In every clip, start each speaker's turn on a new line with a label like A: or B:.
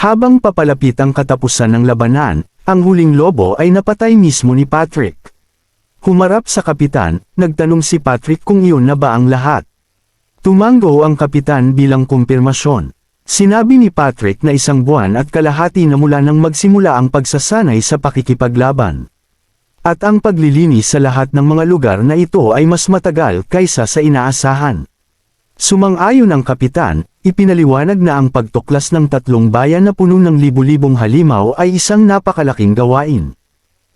A: Habang papalapit ang katapusan ng labanan, ang huling lobo ay napatay mismo ni Patrick. Humarap sa kapitan, nagtanong si Patrick kung iyon na ba ang lahat. Tumango ang kapitan bilang kumpirmasyon. Sinabi ni Patrick na 1 buwan at kalahati na mula nang magsimula ang pagsasanay sa pakikipaglaban. At ang paglilinis sa lahat ng mga lugar na ito ay mas matagal kaysa sa inaasahan. Sumang-ayon ang kapitan, ipinaliwanag na ang pagtuklas ng 3 bayan na puno ng libu-libong halimaw ay isang napakalaking gawain.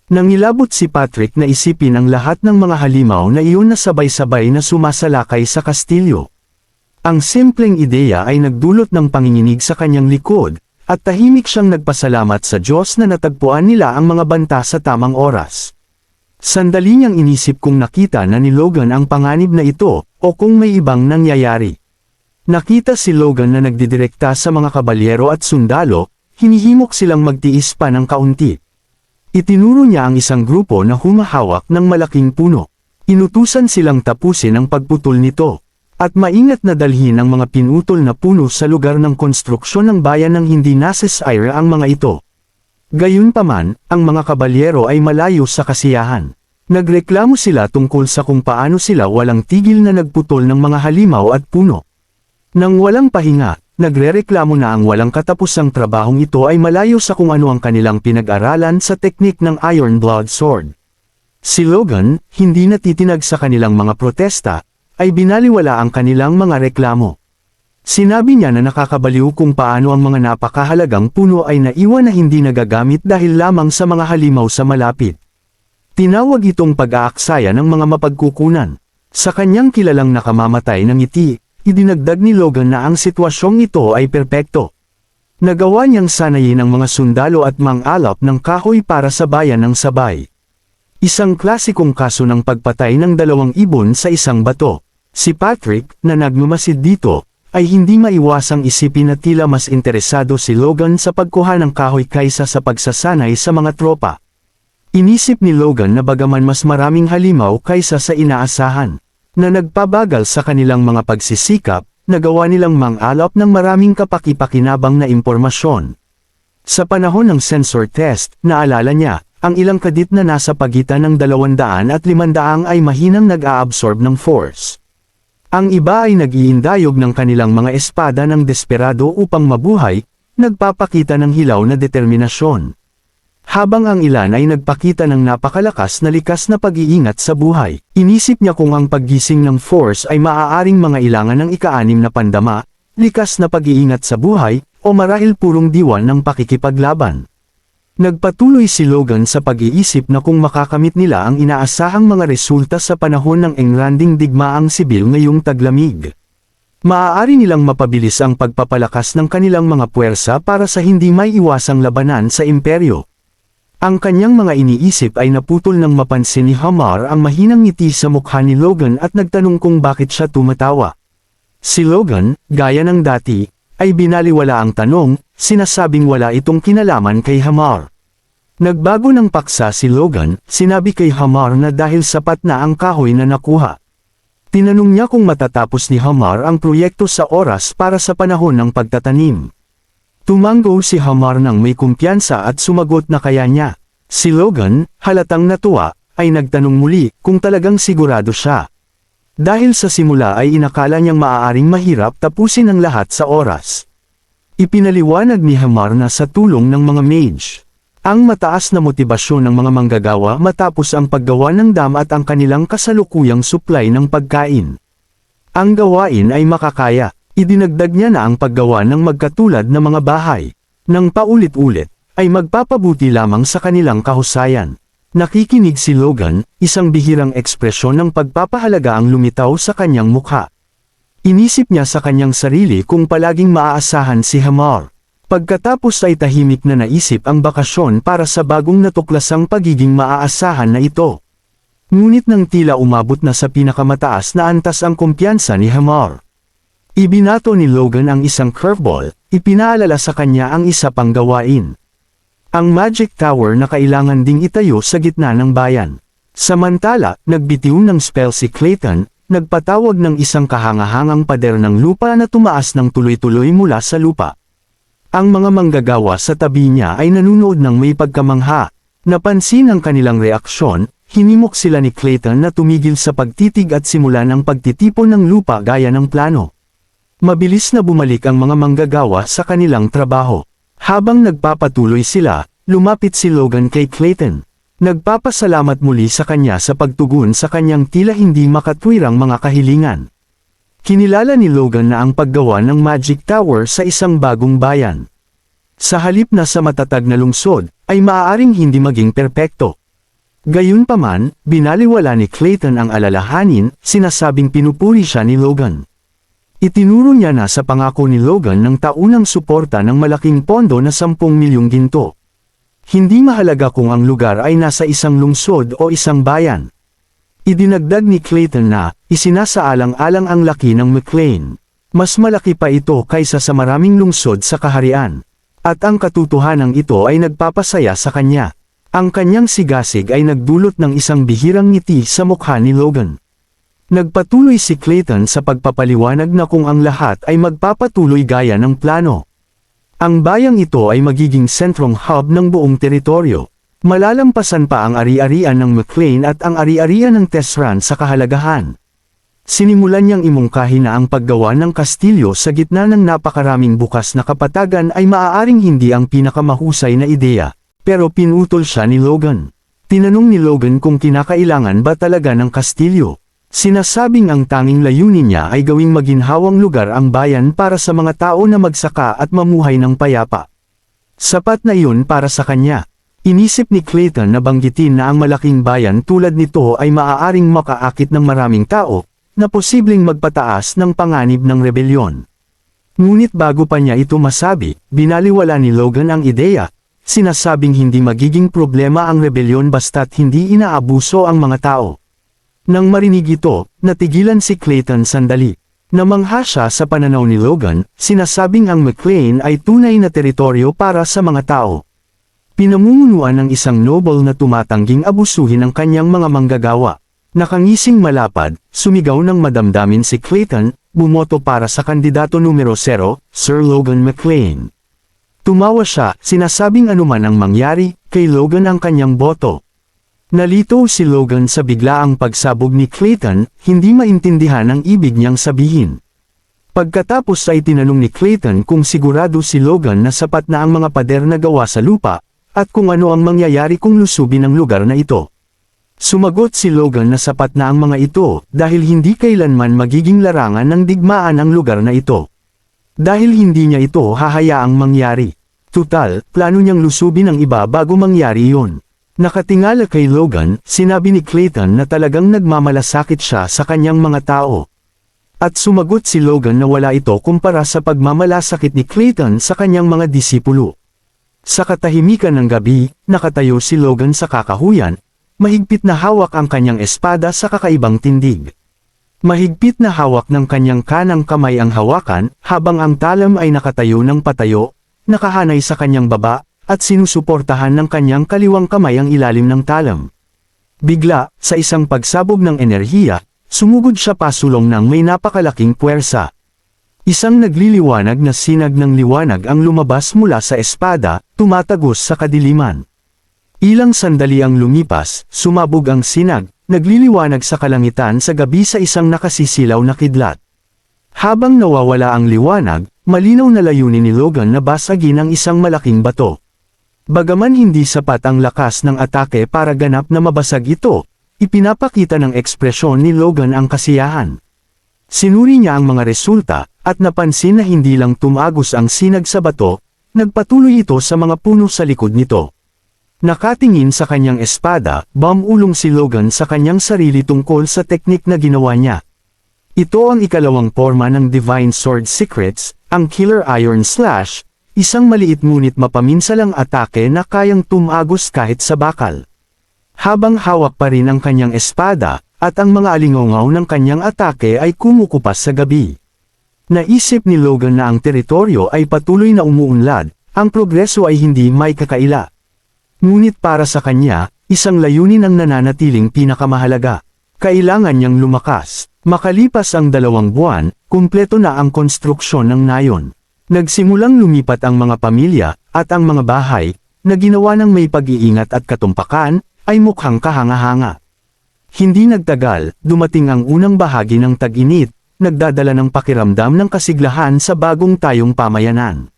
A: Nangilabot si Patrick na isipin ang lahat ng mga halimaw na iyon na sabay-sabay na sumasalakay sa kastilyo. Ang simpleng ideya ay nagdulot ng panginginig sa kanyang likod, at tahimik siyang nagpasalamat sa Diyos na natagpuan nila ang mga banta sa tamang oras. Sandali niyang inisip kung nakita na ni Logan ang panganib na ito, o kung may ibang nangyayari. Nakita si Logan na nagdidirekta sa mga kabalyero at sundalo, hinihimok silang magtiis pa ng kaunti. Itinuro niya ang isang grupo na humahawak ng malaking puno. Inutusan silang tapusin ang pagputol nito, at maingat na dalhin ang mga pinutol na puno sa lugar ng konstruksyon ng bayan nang hindi nasesayra ang mga ito. Gayunpaman, ang mga kabalyero ay malayo sa kasiyahan. Nagreklamo sila tungkol sa kung paano sila walang tigil na nagputol ng mga halimaw at puno. Nang walang pahinga, nagrereklamo na ang walang katapusang trabahong ito ay malayo sa kung ano ang kanilang pinag-aralan sa teknik ng Iron Blood Sword. Si Logan, hindi natitinag sa kanilang mga protesta, ay binaliwala ang kanilang mga reklamo. Sinabi niya na nakakabaliw kung paano ang mga napakahalagang puno ay naiwan na hindi nagagamit dahil lamang sa mga halimaw sa malapit. Tinawag itong pag-aaksaya ng mga mapagkukunan. Sa kanyang kilalang nakamamatay ng ngiti, idinagdag ni Logan na ang sitwasyong ito ay perpekto. Nagawa niyang sanayin ang mga sundalo at mang-alap ng kahoy para sa bayan ng sabay. Isang klasikong kaso ng pagpatay ng 2 ibon sa isang bato. Si Patrick, na nagmamasid dito, ay hindi maiwasang isipin na tila mas interesado si Logan sa pagkuha ng kahoy kaysa sa pagsasanay sa mga tropa. Inisip ni Logan na bagaman mas maraming halimaw kaysa sa inaasahan, na nagpabagal sa kanilang mga pagsisikap, nagawa nilang mang-alap ng maraming kapaki-pakinabang na impormasyon. Sa panahon ng sensor test, naalala niya, ang ilang kadit na nasa pagitan ng 200 at 500 ay mahinang nag-a-absorb ng force. Ang iba ay nag-iindayog ng kanilang mga espada ng desperado upang mabuhay, nagpapakita ng hilaw na determinasyon. Habang ang ilan ay nagpakita ng napakalakas na likas na pag-iingat sa buhay, inisip niya kung ang paggising ng force ay maaaring mga ilangan ng ika-6 na pandama, likas na pag-iingat sa buhay, o marahil purong diwan ng pakikipaglaban. Nagpatuloy si Logan sa pag-iisip na kung makakamit nila ang inaasahang mga resulta sa panahon ng engranding digmaang sibil ngayong taglamig. Maaari nilang mapabilis ang pagpapalakas ng kanilang mga puwersa para sa hindi may iwasang labanan sa imperyo. Ang kanyang mga iniisip ay naputol nang mapansin ni Hamar ang mahinang ngiti sa mukha ni Logan at nagtanong kung bakit siya tumatawa. Si Logan, gaya ng dati, ay binaliwala ang tanong, sinasabing wala itong kinalaman kay Hamar. Nagbago ng paksa si Logan, sinabi kay Hamar na dahil sapat na ang kahoy na nakuha. Tinanong niya kung matatapos ni Hamar ang proyekto sa oras para sa panahon ng pagtatanim. Tumango si Hamar ng may kumpiyansa at sumagot na kaya niya. Si Logan, halatang natuwa, ay nagtanong muli kung talagang sigurado siya. Dahil sa simula ay inakala niyang maaaring mahirap tapusin ang lahat sa oras. Ipinaliwanag ni Hamar na sa tulong ng mga mage, ang mataas na motibasyon ng mga manggagawa matapos ang paggawa ng dam at ang kanilang kasalukuyang supply ng pagkain. Ang gawain ay makakaya. Idinagdag niya na ang paggawa ng magkatulad na mga bahay, nang paulit-ulit, ay magpapabuti lamang sa kanilang kahusayan. Nakikinig si Logan, isang bihirang ekspresyon ng pagpapahalaga ang lumitaw sa kanyang mukha. Inisip niya sa kanyang sarili kung palaging maaasahan si Hamar. Pagkatapos ay tahimik na naisip ang bakasyon para sa bagong natuklasang pagiging maaasahan na ito. Ngunit nang tila umabot na sa pinakamataas na antas ang kumpiyansa ni Hamar. Ibinato ni Logan ang isang curveball, ipinaalala sa kanya ang isa pang gawain. Ang Magic Tower na kailangan ding itayo sa gitna ng bayan. Samantala, nagbitiw ng spell si Clayton, nagpatawag ng isang kahangahangang pader ng lupa na tumaas ng tuloy-tuloy mula sa lupa. Ang mga manggagawa sa tabi niya ay nanunood ng may pagkamangha. Napansin ang kanilang reaksyon, hinimok sila ni Clayton na tumigil sa pagtitig at simulan ang pagtitipon ng lupa gaya ng plano. Mabilis na bumalik ang mga manggagawa sa kanilang trabaho. Habang nagpapatuloy sila, lumapit si Logan kay Clayton. Nagpapasalamat muli sa kanya sa pagtugon sa kanyang tila hindi makatwirang mga kahilingan. Kinilala ni Logan na ang paggawa ng Magic Tower sa isang bagong bayan. Sa halip na sa matatag na lungsod, ay maaaring hindi maging perpekto. Gayunpaman, binaliwala ni Clayton ang alalahanin, sinasabing pinupuri siya ni Logan. Itinuro niya na sa pangako ni Logan ng taunang suporta ng malaking pondo na 10 milyong ginto. Hindi mahalaga kung ang lugar ay nasa isang lungsod o isang bayan. Idinagdag ni Clayton na, isinasaalang-alang ang laki ng McLean. Mas malaki pa ito kaysa sa maraming lungsod sa kaharian. At ang katotohanan ito ay nagpapasaya sa kanya. Ang kanyang sigasig ay nagdulot ng isang bihirang ngiti sa mukha ni Logan. Nagpatuloy si Clayton sa pagpapaliwanag na kung ang lahat ay magpapatuloy gaya ng plano. Ang bayang ito ay magiging sentrong hub ng buong teritoryo. Malalampasan pa ang ari-arian ng McLean at ang ari-arian ng Tesran sa kahalagahan. Sinimulan niyang imungkahi na ang paggawa ng kastilyo sa gitna ng napakaraming bukas na kapatagan ay maaaring hindi ang pinakamahusay na ideya, pero pinutol siya ni Logan. Tinanong ni Logan kung kinakailangan ba talaga ng kastilyo. Sinasabing ang tanging layunin niya ay gawing maginhawang lugar ang bayan para sa mga tao na magsaka at mamuhay ng payapa. Sapat na iyon para sa kanya. Inisip ni Clayton na banggitin na ang malaking bayan tulad nito ay maaaring makaakit ng maraming tao, na posibleng magpataas ng panganib ng rebelyon. Ngunit bago pa niya ito masabi, binaliwala ni Logan ang ideya, sinasabing hindi magiging problema ang rebelyon basta't hindi inaabuso ang mga tao. Nang marinig ito, natigilan si Clayton sandali. Namangha siya sa pananaw ni Logan, sinasabing ang McLean ay tunay na teritoryo para sa mga tao. Pinamumunuan ng isang noble na tumatangging abusuhin ang kanyang mga manggagawa. Nakangising malapad, sumigaw ng madamdamin si Clayton, bumoto para sa kandidato numero 0, Sir Logan McLean. Tumawa siya, sinasabing anuman ang mangyari, kay Logan ang kanyang boto. Nalito si Logan sa biglaang pagsabog ni Clayton, hindi maintindihan ang ibig niyang sabihin. Pagkatapos ay tinanong ni Clayton kung sigurado si Logan na sapat na ang mga pader na gawa sa lupa, at kung ano ang mangyayari kung lusubin ang lugar na ito. Sumagot si Logan na sapat na ang mga ito, dahil hindi kailanman magiging larangan ng digmaan ang lugar na ito. Dahil hindi niya ito hahayaang mangyari. Tutal, plano niyang lusubin ang iba bago mangyari iyon. Nakatingala kay Logan, sinabi ni Clayton na talagang nagmamalasakit siya sa kanyang mga tao. At sumagot si Logan na wala ito kumpara sa pagmamalasakit ni Clayton sa kanyang mga disipulo. Sa katahimikan ng gabi, nakatayo si Logan sa kakahuyan, mahigpit na hawak ang kanyang espada sa kakaibang tindig. Mahigpit na hawak ng kanyang kanang kamay ang hawakan, habang ang talam ay nakatayo ng patayo, nakahanay sa kanyang baba, at sinusuportahan ng kanyang kaliwang kamay ang ilalim ng talam. Bigla, sa isang pagsabog ng enerhiya, sumugod siya pasulong ng may napakalaking puwersa. Isang nagliliwanag na sinag ng liwanag ang lumabas mula sa espada, tumatagos sa kadiliman. Ilang sandali ang lumipas, sumabog ang sinag, nagliliwanag sa kalangitan sa gabi sa isang nakasisilaw na kidlat. Habang nawawala ang liwanag, malinaw na layunin ni Logan na basagin ang isang malaking bato. Bagaman hindi sapat ang lakas ng atake para ganap na mabasag ito, ipinapakita ng ekspresyon ni Logan ang kasiyahan. Sinuri niya ang mga resulta, at napansin na hindi lang tumagos ang sinag sa bato, nagpatuloy ito sa mga puno sa likod nito. Nakatingin sa kanyang espada, bumulong si Logan sa kanyang sarili tungkol sa teknik na ginawa niya. Ito ang ikalawang porma ng Divine Sword Secrets, ang Killer Iron Slash, isang maliit ngunit mapaminsalang atake na kayang tumagos kahit sa bakal. Habang hawak pa rin ang kanyang espada, at ang mga alingaw ng kanyang atake ay kumukupas sa gabi. Naisip ni Logan na ang teritoryo ay patuloy na umuunlad, ang progreso ay hindi may kakaila. Ngunit para sa kanya, isang layunin ang nananatiling pinakamahalaga. Kailangan niyang lumakas. Makalipas ang 2 buwan, kumpleto na ang konstruksyon ng nayon. Nagsimulang lumipat ang mga pamilya, at ang mga bahay, na ginawa ng may pag-iingat at katumpakan, ay mukhang kahanga-hanga. Hindi nagtagal, dumating ang unang bahagi ng tag-init, nagdadala ng pakiramdam ng kasiglahan sa bagong tayong pamayanan.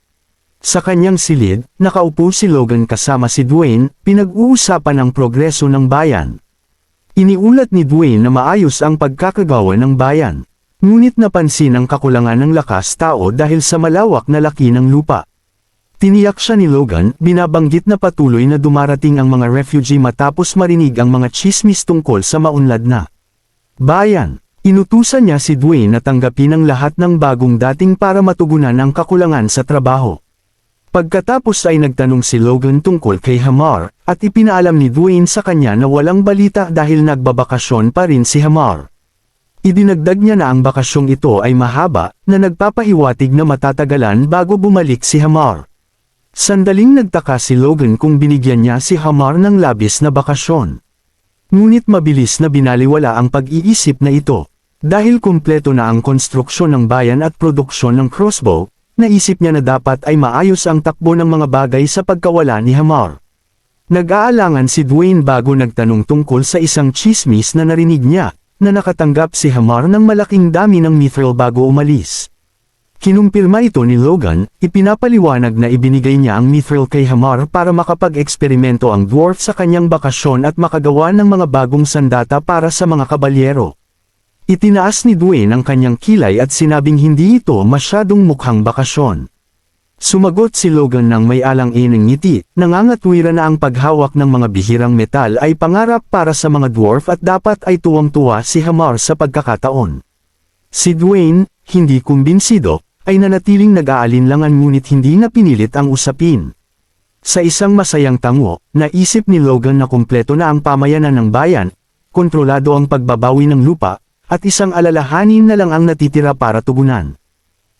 A: Sa kanyang silid, nakaupo si Logan kasama si Dwayne, pinag-uusapan ang progreso ng bayan. Iniulat ni Dwayne na maayos ang pagkakagawa ng bayan. Ngunit napansin ang kakulangan ng lakas tao dahil sa malawak na laki ng lupa. Tiniyak siya ni Logan, binabanggit na patuloy na dumarating ang mga refugee matapos marinig ang mga tsismis tungkol sa maunlad na bayan. Inutusan niya si Dwayne na tanggapin ang lahat ng bagong dating para matugunan ang kakulangan sa trabaho. Pagkatapos ay nagtanong si Logan tungkol kay Hamar, at ipinaalam ni Dwayne sa kanya na walang balita dahil nagbabakasyon pa rin si Hamar. Idinagdag niya na ang bakasyong ito ay mahaba, na nagpapahiwatig na matatagalan bago bumalik si Hamar. Sandaling nagtaka si Logan kung binigyan niya si Hamar ng labis na bakasyon. Ngunit mabilis na binaliwala ang pag-iisip na ito. Dahil kumpleto na ang konstruksyon ng bayan at produksyon ng crossbow, naisip niya na dapat ay maayos ang takbo ng mga bagay sa pagkawala ni Hamar. Nag-aalangan si Dwayne bago nagtanong tungkol sa isang chismis na narinig niya, na nakatanggap si Hamar ng malaking dami ng mithril bago umalis. Kinumpirma ito ni Logan, ipinapaliwanag na ibinigay niya ang mithril kay Hamar para makapag-eksperimento ang dwarf sa kanyang bakasyon at makagawa ng mga bagong sandata para sa mga kabalyero. Itinaas ni Dwayne ang kanyang kilay at sinabing hindi ito masyadong mukhang bakasyon. Sumagot si Logan ng may alang-inang ngiti, nangangatwiran na ang paghawak ng mga bihirang metal ay pangarap para sa mga dwarf at dapat ay tuwang-tuwa si Hamar sa pagkakataon. Si Dwayne, hindi kumbinsido, ay nanatiling nag-aalinlangan ngunit hindi na pinilit ang usapin. Sa isang masayang tango, naisip ni Logan na kumpleto na ang pamayanan ng bayan, kontrolado ang pagbabawi ng lupa, at isang alalahanin na lang ang natitira para tugunan.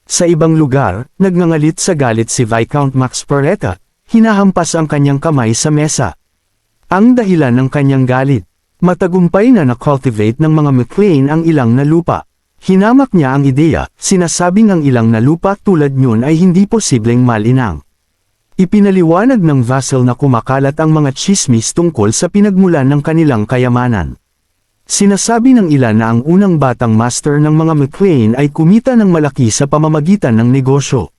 A: Sa ibang lugar, nagngangalit sa galit si Viscount Max Peretta, hinahampas ang kanyang kamay sa mesa. Ang dahilan ng kanyang galit, matagumpay na na-cultivate ng mga McLean ang ilang na lupa. Hinamak niya ang ideya, sinasabing ang ilang na lupa tulad niyon ay hindi posibleng malinang. Ipinaliwanag ng vassal na kumakalat ang mga chismis tungkol sa pinagmulan ng kanilang kayamanan. Sinasabi ng ilan na ang unang batang master ng mga McLean ay kumita ng malaki sa pamamagitan ng negosyo.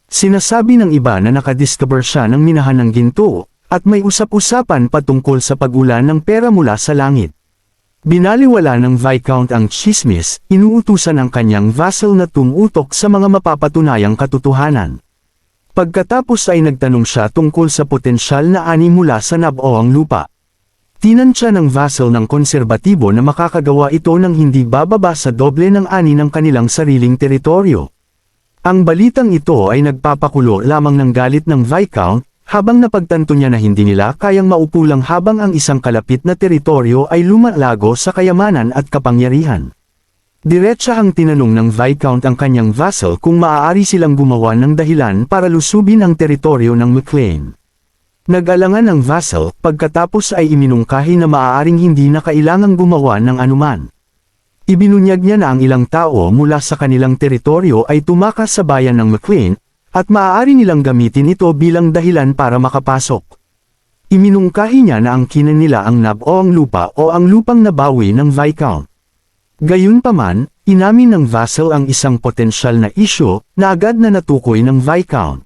A: Sinasabi ng iba na nakadiscover siya ng minahan ng ginto, at may usap-usapan patungkol sa pag-ulan ng pera mula sa langit. Binaliwala ng Viscount ang chismis, inuutusan ang kanyang vassal na tumutok sa mga mapapatunayang katotohanan. Pagkatapos ay nagtanong siya tungkol sa potensyal na ani mula sa nabuoang lupa. Tinansya ng vassal ng konserbatibo na makakagawa ito ng hindi bababa sa doble ng ani ng kanilang sariling teritoryo. Ang balitang ito ay nagpapakulo lamang ng galit ng Viscount, habang napagtanto niya na hindi nila kayang maupo lang habang ang isang kalapit na teritoryo ay lumalago sa kayamanan at kapangyarihan. Diretsahang tinanong ng Viscount ang kanyang vassal kung maaari silang gumawa ng dahilan para lusubin ang teritoryo ng McLean. Nag-alangan ang vassal, pagkatapos ay iminungkahi na maaaring hindi na kailangang gumawa ng anuman. Ibinunyag niya na ang ilang tao mula sa kanilang teritoryo ay tumakas sa bayan ng McLean, at maaari nilang gamitin ito bilang dahilan para makapasok. Iminungkahi niya na ang kinan nila ang nabuoang lupa o ang lupang nabawi ng Viscount. Gayunpaman, inamin ng vassal ang isang potensyal na isyu na agad na natukoy ng Viscount.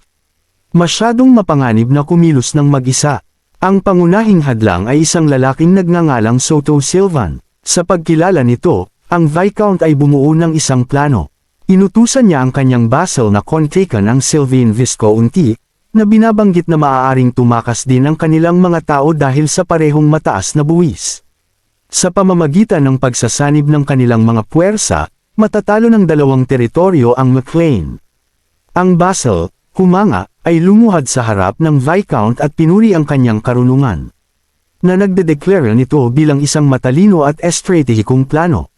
A: Masyadong mapanganib na kumilos ng mag-isa. Ang pangunahing hadlang ay isang lalaking nagngangalang Soto Silvan. Sa pagkilala nito, ang Viscount ay bumuo ng isang plano. Inutusan niya ang kanyang vassal na kontakan ang Sylvain Viscounti, na binabanggit na maaaring tumakas din ang kanilang mga tao dahil sa parehong mataas na buwis. Sa pamamagitan ng pagsasanib ng kanilang mga puwersa, matatalo ng dalawang teritoryo ang McLean. Ang vassal, humanga, ay lumuhad sa harap ng Viscount at pinuri ang kanyang karunungan. Na nagdedeklara nito bilang isang matalino at estratehikong plano.